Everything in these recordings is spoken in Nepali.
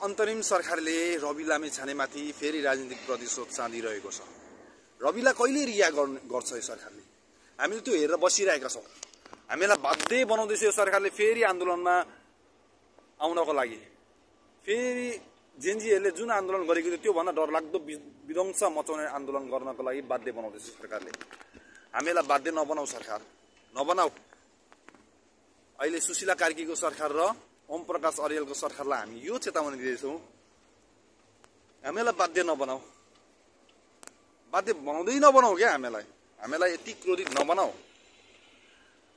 अन्तरिम सरकारले रवि लामिछानेमाथि फेरि राजनीतिक प्रतिशोध चाँदिरहेको छ। रविलाई कहिले रिहा गर्छ यो सरकारले? हामीले त्यो हेरेर बसिरहेका छौँ। हामीलाई बाध्य बनाउँदैछ यो सरकारले फेरि आन्दोलनमा आउनको लागि। फेरि जेनजीहरूले जुन आन्दोलन गरेको थियो त्योभन्दा डरलाग्दो विध्वंस मचाउने आन्दोलन गर्नको लागि बाध्य बनाउँदैछ सरकारले। हामीलाई बाध्य नबनाऊ सरकार, नबनाऊ। अहिले सुशीला कार्कीको सरकार र ओम प्रकाश अर्यालको सरकारलाई हामी यो चेतावनी दिँदैछौँ, हामीलाई बाध्य नबनाऊ। बाध्य बनाउँदै नबनाऊ क्या हामीलाई यति क्रोधित नबनाऊ।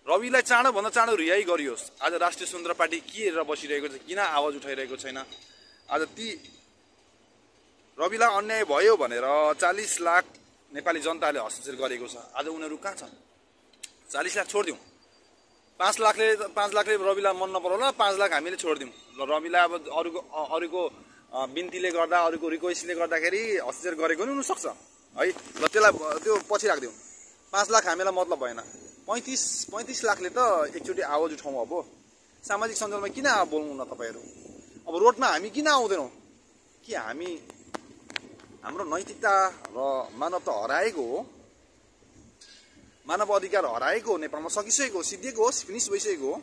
रविलाई चाँडोभन्दा चाँडो रिहाई गरियोस्। आज राष्ट्रिय स्वतन्त्र पार्टी के हेरेर बसिरहेको छ? किन आवाज उठाइरहेको छैन? आज ती रविलाई अन्याय भयो भनेर 40 लाख नेपाली जनताले हस्ताक्षर गरेको छ। आज उनीहरू कहाँ छन्? 40 लाख छोडिदिउँ, 5 लाखले रविलाई मन नपराउला, 5 लाख हामीले छोडिदिउँ। रविलाई अब अरूको बिन्तीले गर्दा, अरूको रिक्वेस्टले गर्दाखेरि हस्ताक्षर गरेको नि हुनसक्छ है। ल त्यसलाई त्यो पछि राखिदिउँ। 5 लाख हामीलाई मतलब भएन। 35 लाखले त एकचोटि आवाज उठाउँ। अब सामाजिक सञ्जालमा किन बोल्नु न तपाईँहरू? अब रोडमा हामी किन आउँदैनौँ? कि हाम्रो नैतिकता र मानवता हराएको हो, मानव अधिकार हराएको हो, नेपालमा सकिसकेको हो, सिद्धिएको हो, फिनिस भइसकेको हो।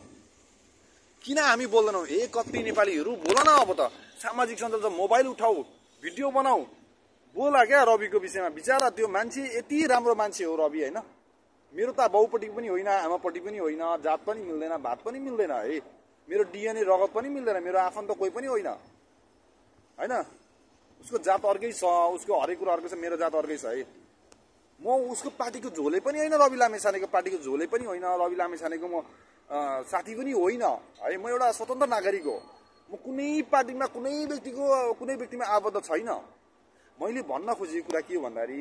किन हामी बोल्दैनौँ? कति नेपालीहरू बोल न। अब त सामाजिक सञ्जाल त मोबाइल उठाऊ, भिडियो बनाऊ, बोला क्या रविको विषयमा। बिचरा त्यो मान्छे यति राम्रो मान्छे हो रवि, होइन? मेरो त बाउपट्टि पनि होइन, आमापट्टि पनि होइन, जात पनि मिल्दैन, भात पनि मिल्दैन है। मेरो डिएनए रगत पनि मिल्दैन, मेरो आफन्त कोही पनि होइन, होइन? उसको जात अर्कै छ, उसको हरेक कुरा अर्कै छ, मेरो जात अर्कै छ है। म उसको पार्टीको झोले पनि होइन, रवि लामिछानेको पार्टीको झोले पनि होइन, रवि लामिछानेको म साथी पनि होइन है। म एउटा स्वतन्त्र नागरिक हो। म कुनै पार्टीमा कुनै व्यक्तिमा आबद्ध छैन। मैले भन्न खोजेको कुरा के हो भन्दाखेरि,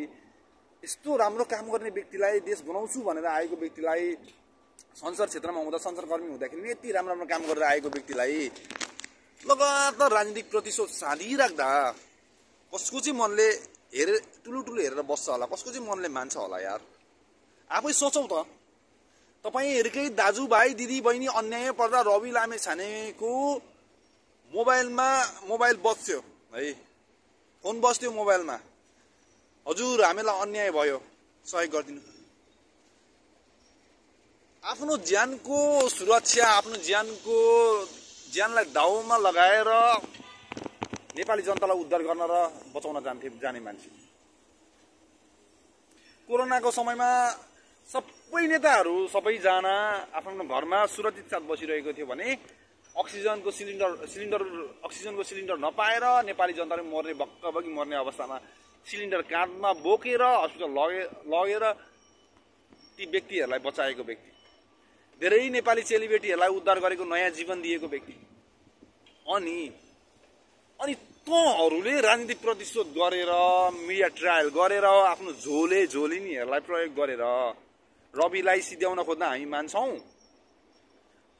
यस्तो राम्रो काम गर्ने व्यक्तिलाई, देश बनाउँछु भनेर आएको व्यक्तिलाई, संसद क्षेत्रमा हुँदा, संसदकर्मी हुँदाखेरि यति राम्रो काम गरेर आएको व्यक्तिलाई लगातार राजनीतिक प्रतिशोध साँधिराख्दा कसको चाहिँ मनले ठुलो हेरेर बस्छ होला? कसको चाहिँ मनले मान्छ होला? यार आफै सोचौँ त। तपाईँहरूकै दाजुभाइ दिदीबहिनी अन्याय पर्दा रवि लामिछानेको मोबाइल बज्थ्यो है, फोन बज्थ्यो मोबाइलमा। हजुर हामीलाई अन्याय भयो, सहयोग गरिदिनु। आफ्नो ज्यानको सुरक्षा, आफ्नो ज्यानलाई दाउमा लगाएर नेपाली जनतालाई उद्धार गर्न र बचाउन जाने मान्छे। कोरोनाको समयमा सबै नेताहरू सबैजना आफ्नो घरमा सुरक्षित साथ बसिरहेको थियो भने अक्सिजनको सिलिन्डर नपाएर नेपाली जनताले भक्कभक्की मर्ने अवस्थामा सिलिन्डर काँधमा बोकेर हस्पिटल लगेर ती व्यक्तिहरूलाई बचाएको व्यक्ति, धेरै नेपाली चेलीबेटीहरूलाई उद्धार गरेको, नयाँ जीवन दिएको व्यक्ति। अनि तँहरूले राजनीतिक प्रतिशोध गरेर, मिडिया ट्रायल गरेर, आफ्नो झोलिनीहरूलाई प्रयोग गरेर रविलाई सिध्याउन खोज्दा हामी मान्छौँ?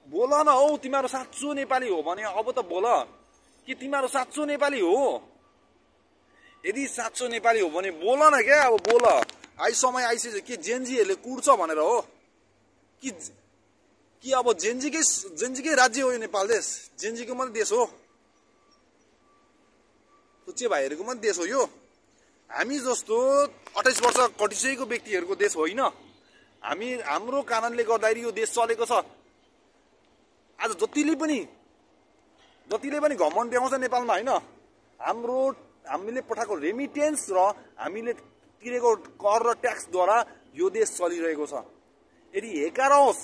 बोल न हौ, तिमीहरू साँचो नेपाली हो भने अब त बोल कि तिमीहरू साँचो नेपाली हो? यदि साँचो नेपाली हो भने बोल न क्या। अब बोल। समय आइसक्यो। के जेनजीहरूले कुट्छ भनेर हो कि अब जेनजीकै राज्य हो यो नेपाल देश? जेनजीको मात्रै देश हो? पुच्चे भाइहरूको मात्रै देश हो यो? हामी जस्तो 28 वर्ष कटिसकेको व्यक्तिहरूको देश होइन। हाम्रो कारणले गर्दाखेरि यो देश चलेको छ। आज जतिले पनि घमण्ड देखाउँछ नेपालमा, होइन? हामीले पठाएको रेमिटेन्स र हामीले तिरेको कर र ट्याक्सद्वारा यो देश चलिरहेको छ। यदि हेकार होस्,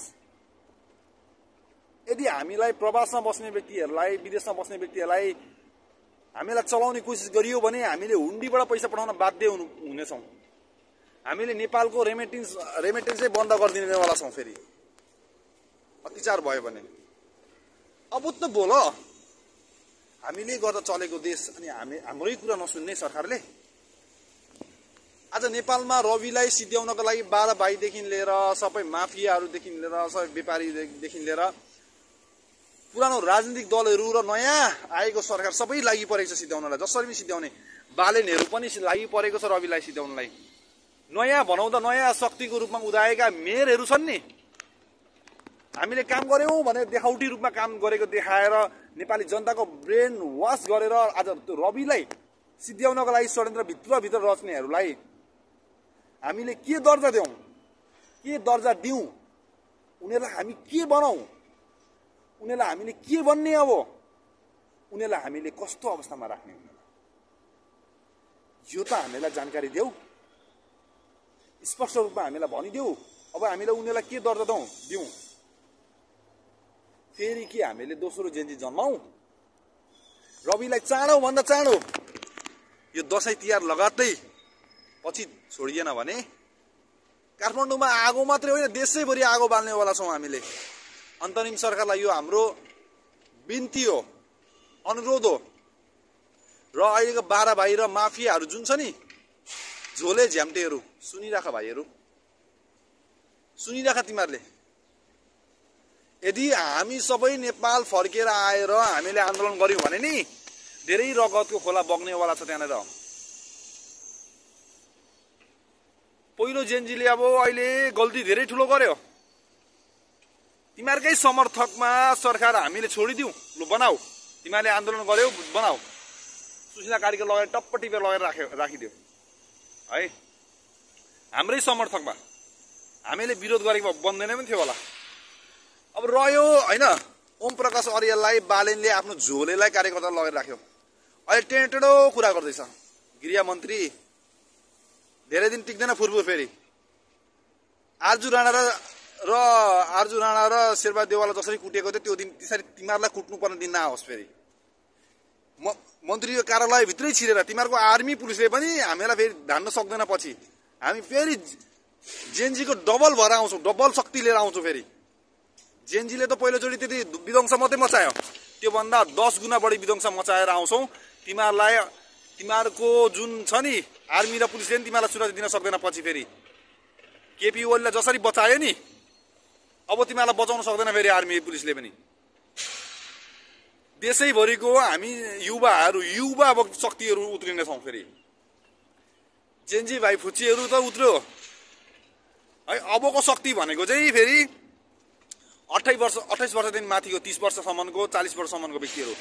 यदि हामीलाई प्रवासमा बस्ने व्यक्तिहरूलाई, विदेशमा बस्ने व्यक्तिहरूलाई हामीलाई चलाउने कोसिस गरियो भने हामीले हुन्डीबाट पैसा पठाउन बाध्य हुनेछौँ। हामीले नेपालको रेमिटेन्सै बन्द गरिदिनेवाला छौँ फेरि अत्याचार भयो भने। अब त बोल। हामीले गर्दा चलेको देश अनि हाम्रै कुरा नसुन्ने सरकारले। आज नेपालमा रविलाई सिध्याउनको लागि 12 भाइदेखि लिएर सबै माफियाहरूदेखि लिएर सबै व्यापारीदेखि लिएर पुरानो राजनीतिक दलहरू र नयाँ आएको सरकार सबै लागि परेको छ सिध्याउनलाई। जसरी पनि सिध्याउने बालेनहरू पनि लागि परेको छ रविलाई सिध्याउनलाई। नयाँ भनौँ त, नयाँ शक्तिको रूपमा उदाएका मेयरहरू छन् नि, हामीले काम गर्यौं भने देखाउटी रूपमा काम गरेको देखाएर नेपाली जनताको ब्रेन वाश गरेर आज रविलाई सिद्ध्याउनको लागि षड्यन्त्र भित्र रच्नेहरूलाई हामीले के दर्जा दिउँ, के दर्जा दिउँ, उनीहरूलाई हामी के बनाऊ, उनीहरूलाई हामीले के बन्ने, अब उनीहरूलाई हामीले कस्तो अवस्थामा राख्ने, यो त हामीलाई जानकारी देऊ, स्पष्ट रूपमा हामीलाई भनिदेऊ। अब हामीले उनीहरूलाई के दर्जा दिउँ, फेरि के हामीले दोस्रो जेन्जी जन्माऊ? रविलाई चाँडो भन्दा चाँडो यो दसैँ तिहार लगात्तै पछि छोडिएन भने काठमाडौँमा आगो मात्रै होइन देशैभरि आगो बाल्नेवाला छौँ हामीले। अन्तरिम सरकारलाई यो हाम्रो बिन्ती हो, अनुरोध हो। र अहिलेको 12 भाइ र माफियाहरू जुन छ नि, झोले झ्याम्टेहरू, सुनिराख भाइहरू, सुनिराख तिमीहरूले। यदि हामी सबै नेपाल फर्केर आएर हामीले आन्दोलन गर्यौं भने नि धेरै रगतको खोला बग्नेवाला छ त्यहाँनिर। पहिलो जेन्जीले अब अहिले गल्ती धेरै ठुलो गर्यो। तिमीहरूकै समर्थकमा सरकार हामीले छोडिदिउँ, लु बनाऊ, तिमीहरूले आन्दोलन गर्यौ बनाऊ, सुशीला काडीको लगेर टप्प टिपेर लगेर राखिदियो है। हाम्रै समर्थकमा हामीले विरोध गरेको बन्दैन पनि थियो होला। अब रह्यो होइन, ओम प्रकाश अर्याललाई बालेनले आफ्नो झोलेलाई कार्यकर्ता लगेर राख्यो। अहिले टेढो कुरा गर्दैछ गृहमन्त्री, धेरै दिन टिक्दैन फुर्फुर। फेरि आर्जु राणा र शेरबहादुर देवाललाई जसरी कुटेको थियो त्यो दिन त्यसरी तिमीहरूलाई कुट्नुपर्ने दिन नआओस्। फेरि मन्त्रीको कार्यालयभित्रै छिरेर तिमीहरूको आर्मी पुलिसले पनि हामीलाई फेरि धान्न सक्दैन। पछि हामी फेरि जेएनजीको डबल भएर आउँछौँ, डबल शक्ति लिएर आउँछौँ। फेरि जेएनजीले त पहिलोचोटि त्यति विध्वंस मात्रै मचायो, त्योभन्दा 10 गुणा बढी विध्वंस मचाएर आउँछौँ। तिमीहरूको जुन छ नि आर्मी र पुलिसले नि तिमीहरूलाई सुरक्षा दिन सक्दैन। पछि फेरि केपी ओलीलाई जसरी बचायो नि, अब तिमीहरूलाई बचाउन सक्दैन फेरि आर्मी पुलिसले पनि। देशैभरिको हामी युवा अब शक्तिहरू उत्रिनेछौँ। फेरि जेएनजी भाइ फुच्चीहरू त उत्रयो है। अबको शक्ति भनेको चाहिँ फेरि 28 वर्षदेखि माथिको 30 वर्षसम्मको 40 वर्षसम्मको व्यक्तिहरू।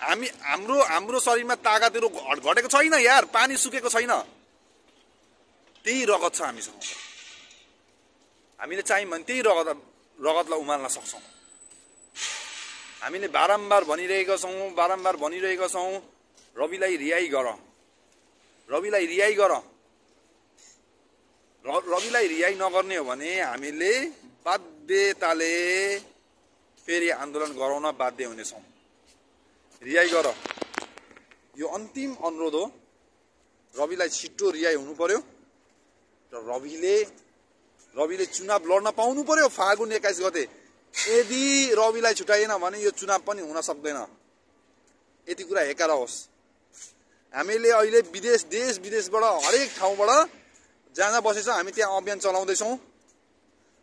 हाम्रो शरीरमा ताकतहरू घटेको छैन यार, पानी सुकेको छैन, त्यही रगत छ हामीसँग। हामीले चाहियो भने त्यही रगतलाई उमाल्न सक्छौँ। हामीले बारम्बार भनिरहेका छौँ रविलाई रिहाई गर, रविलाई रिहाई गर। रविलाई रिहाई नगर्ने हो भने हामीले बाध्यताले फेरि आन्दोलन गराउन बाध्य हुनेछौँ। रिहाई गर, यो अन्तिम अनुरोध हो। रविलाई छिट्टो रिहाई हुनु पर्यो र रविले चुनाव लड्न पाउनु पर्यो फागुन 21 गते। यदि रविलाई छुटाइएन भने यो चुनाव पनि हुन सक्दैन। यति कुरा हेकार होस्। हामीले अहिले देश विदेशबाट हरेक ठाउँबाट जहाँ बसेछ हामी त्यहाँ अभियान चलाउँदैछौँ।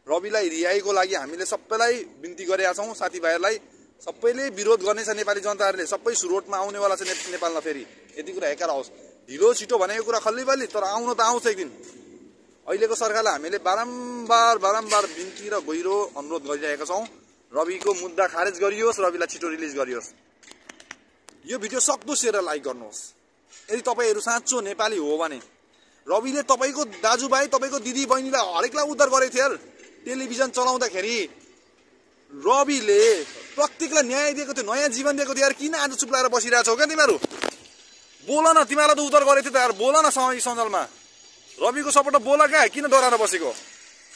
रविलाई रिहाईको लागि हामीले सबैलाई बिन्ती गरेका छौँ। साथीभाइहरूलाई सबैले विरोध गर्नेछ, नेपाली जनताहरूले सबै रोडमा आउनेवाला छ नेपालमा। फेरि यति कुरा हेकार होस्। ढिलो छिटो भनेको कुरा खल्लीबल्ली, तर आउन त आउँछ एक दिन। अहिलेको सरकारलाई हामीले बारम्बार बिन्ती र गहिरो अनुरोध गरिरहेका छौँ। रविको मुद्दा खारेज गरियोस्, रविलाई छिटो रिलिज गरियोस्। यो भिडियो सक्दो सेयर लाइक गर्नुहोस्। यदि तपाईँहरू साँचो नेपाली हो भने रविले तपाईँको दाजुभाइ, तपाईँको दिदी बहिनीलाई हरेकलाई उद्धार गरेको थियो यार। टेलिभिजन चलाउँदाखेरि रविले प्रत्येकलाई न्याय दिएको थियो, नयाँ जीवन दिएको थियो यार। किन आज चुप लाएर बसिरहेको छौ क्या तिमीहरू? बोल न, तिमीहरूलाई त उद्धार गरेको थियो त यार। बोल न सञ्जालमा, रविको सपोर्ट बोल क्या, किन डराएर बसेको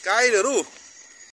काइरहरू?